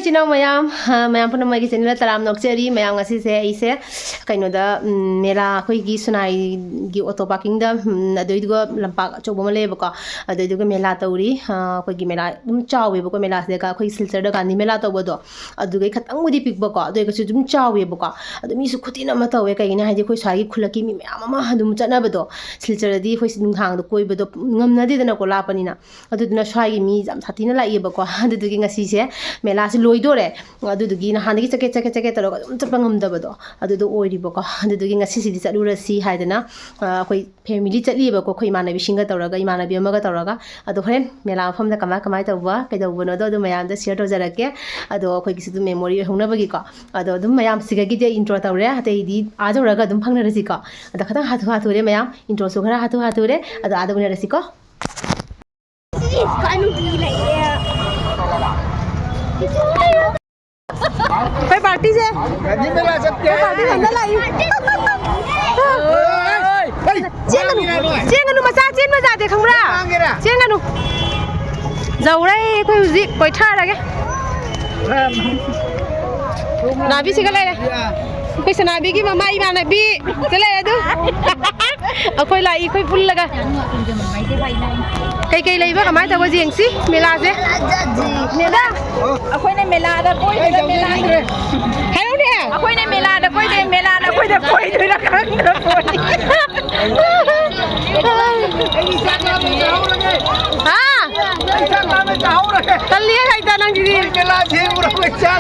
इचिनाव मयाम मयाम पुनम मगी चैनल तराम नोक्चरी मयाम ngasi se aise kaino da mela khoi gi sunai gi auto parking da adoiduga lampak chobo male baka adoiduga mela tauri khoi gi mela dum chawe bako mela se ka khoi silchar da kan mela tawo do adugai khatang mudi pik bako adoi ka dum chawe bako adu mi su khutina ma tawe kai na haji khoi swagi khulaki mi mayam ma dum chana bado silchar di khoi sinung thang do koi bado ngamna di dana ko lapani na aduduna swagi mi jam thatina la ye bako adugi ngasi se mela se loidore adugi na hanagi chake taro dum chapangam da bado adudo oiri bako adugi ngasi si chalura si haidana khoi family chatli bako khoi mana bi singa tawraga imana bi amaga tawraga adu horen mela pham da kamai tawba kai da bono do mayam da share to jarake adu khoi kisu memory hona bagi ko adu dum mayam siga gi de intro tawre hatei di ajuraga dum phangna rasi ko adu khatang hatu re mayam intro so khara hatu re adu adu bune rasi ko कोई party से नहीं मिला सकते party अंदर लाई चेंगनु मचा chain में जाते खंगरा चेंगनु जौरे कोई हुजी कोई ठारगे नाबी सिगले कोई सनाबी की मम्मा इमानबी चले अदु अखोई लाई कोई फुल लगा कई लेबा कमाय तब जेंसी मेला से नेदा अखोई ने मेला दा कोई दे मेला हेलो ने अखोई ने मेला दा कोई दे मेला दा कोई दे कोई दे ना खंग कोई हां चाला में जाओ रे चल लिए खाइता नंग दी मेला छे पूरा कोई चाल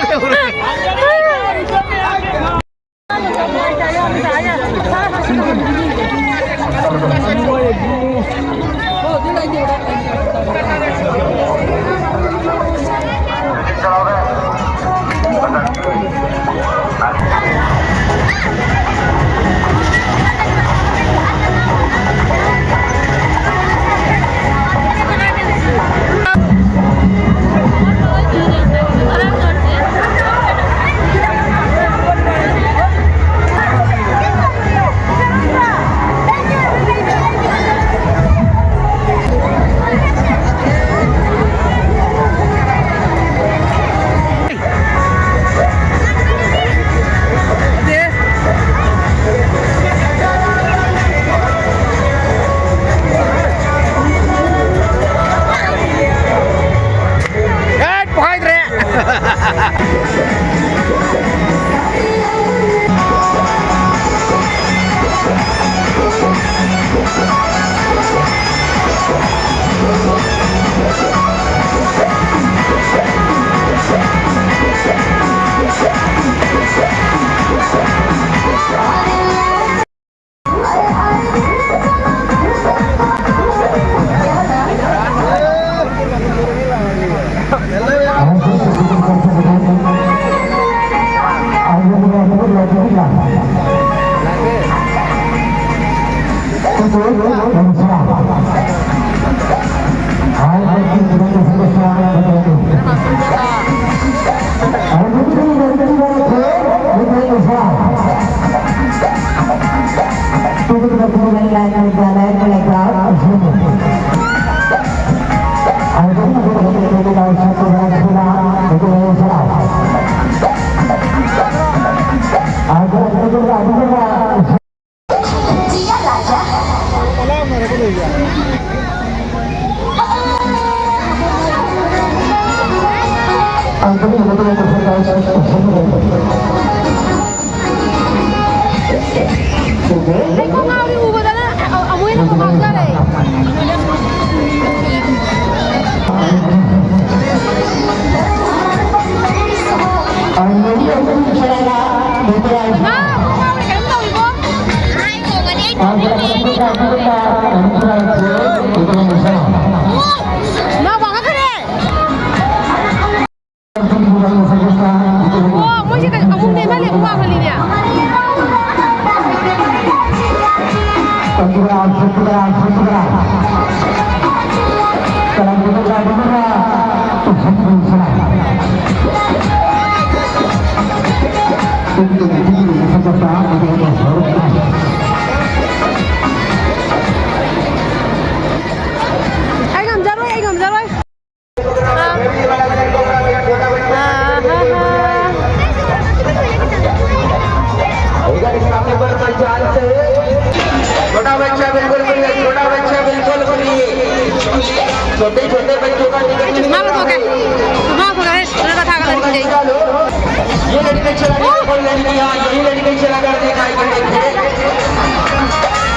कोई लड़कियां यही लड़की चला कर दिखाई पड़ रही है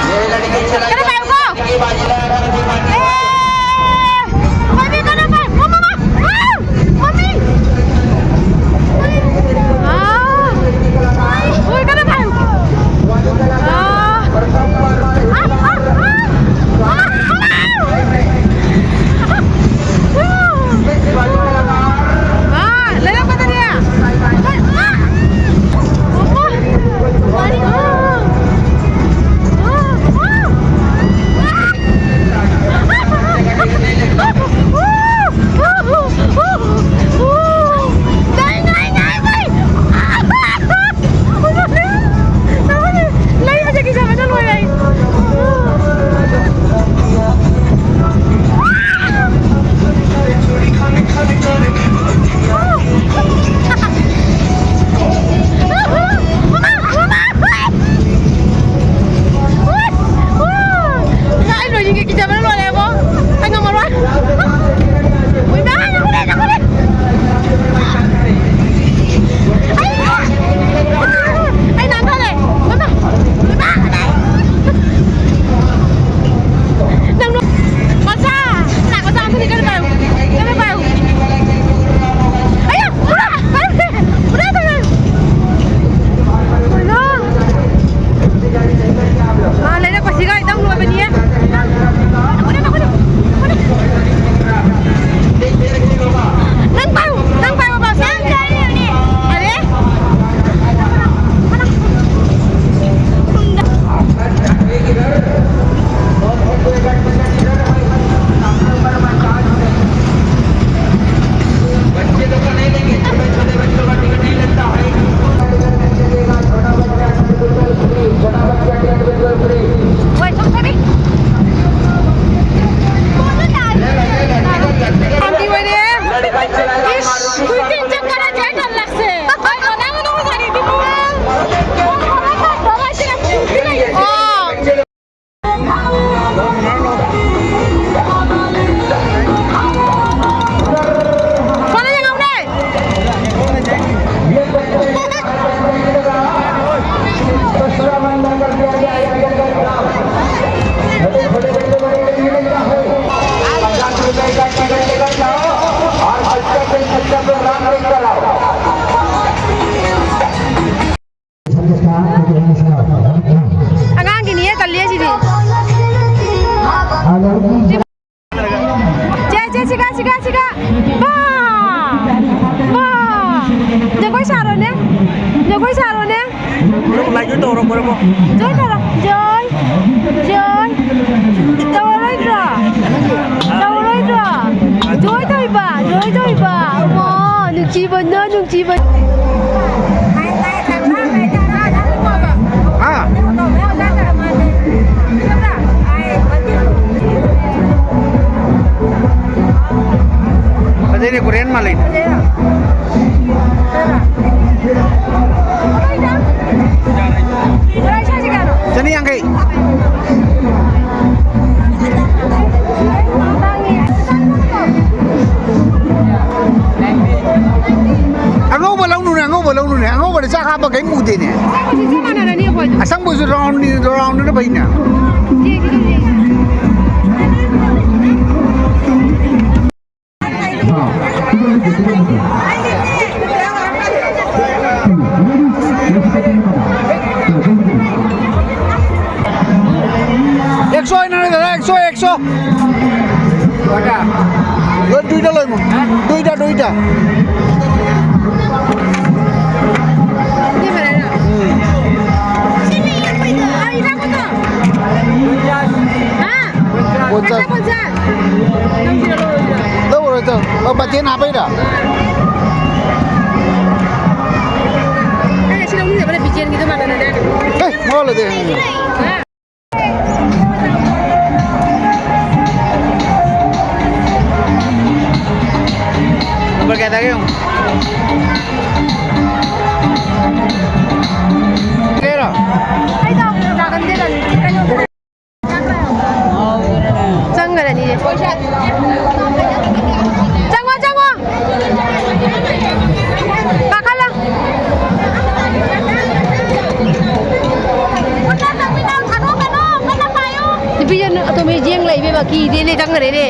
ये लड़की चला कर लड़की बाजी लगा कर दिखाई मम्मी करो भाई मम्मा मम्मी ओए करो भाई Ini Korean malah ini. Jadi yang kayak Angau balau nu ne, angau pada cakap apa kayak mudi ne. Asam busu round ni bayi na. Ekso ini ada, ekso. Lo duida lo mu, duida. Boncat. Đâu rồi tao? Bà tiền apa itu? Kayak sih dong pada bikin gitu makanan ada. Mau lah deh. Berkata kau? Kira? Ayo, jangan dia kan. Jangan ni. Jangan. Bakalah. की dे le dang re de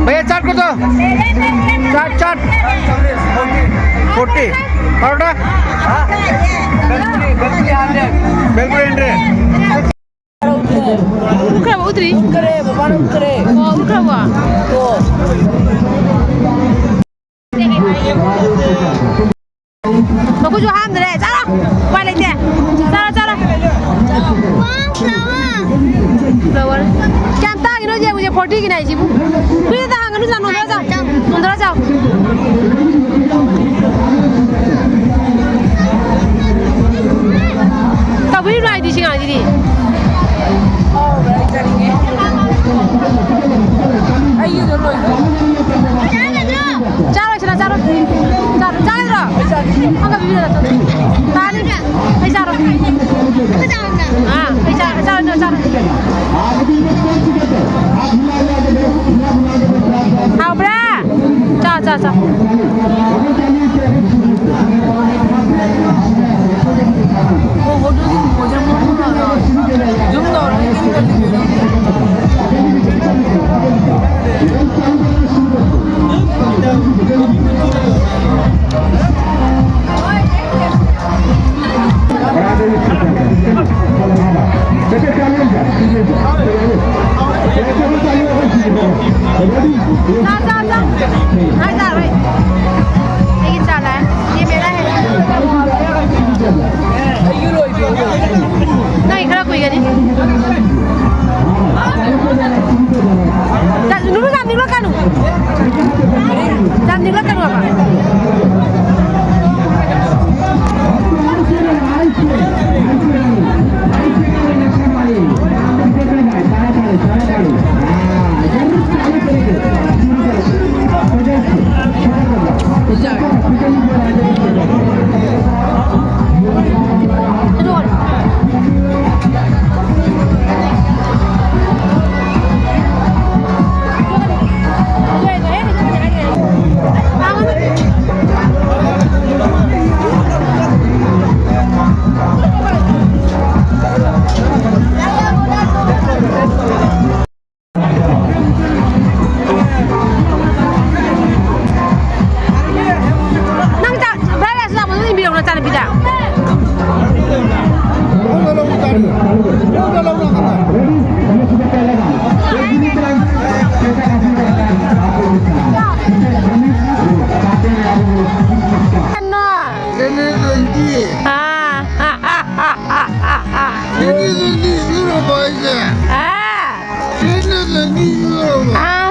भैया चाट कर दो चाट चाट 40 paratha bhelpuri Ukra utri? Ukre, bapak ukre. Oh, ukra wa. Tuh. Aku juga ham deh, cara. Balik deh. Cara. Flower. Canta gino je मुझे 40 की नहीं जी. फिर ता हंगनु जा नंदरा जाओ. कभी नहीं दी सिंगा जी. Ayo dulu. Cara. Angkat bibir dah. Tadi kan? Ayo cara. Ah, cara.เอาปลาจ้าโอ้โหดูดิโมจะมุดมาจุ่มต่อเลยกินกัน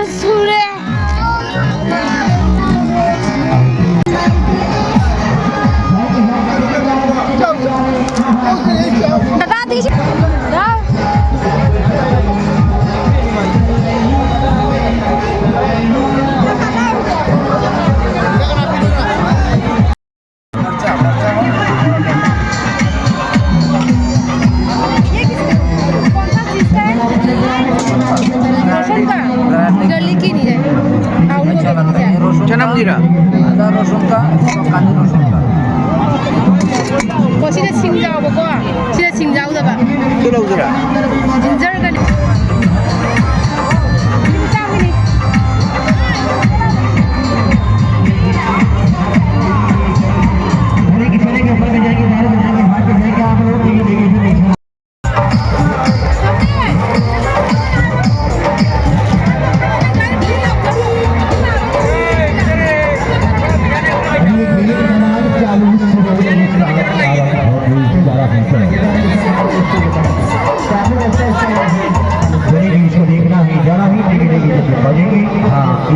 술에 나가기 싫어. Janam dira. Ada rosong ka, kani rosong ka. 거 시대 칭자오 보고 시대 칭자오다 봐. Kilo dira.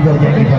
진저가 इधर जाएगी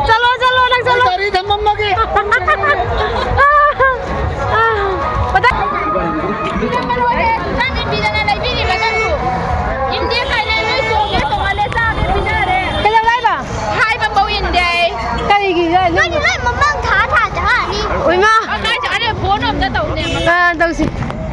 चलो चलो ना चलो Dari dan mama ke. पता Ôi ma. Tao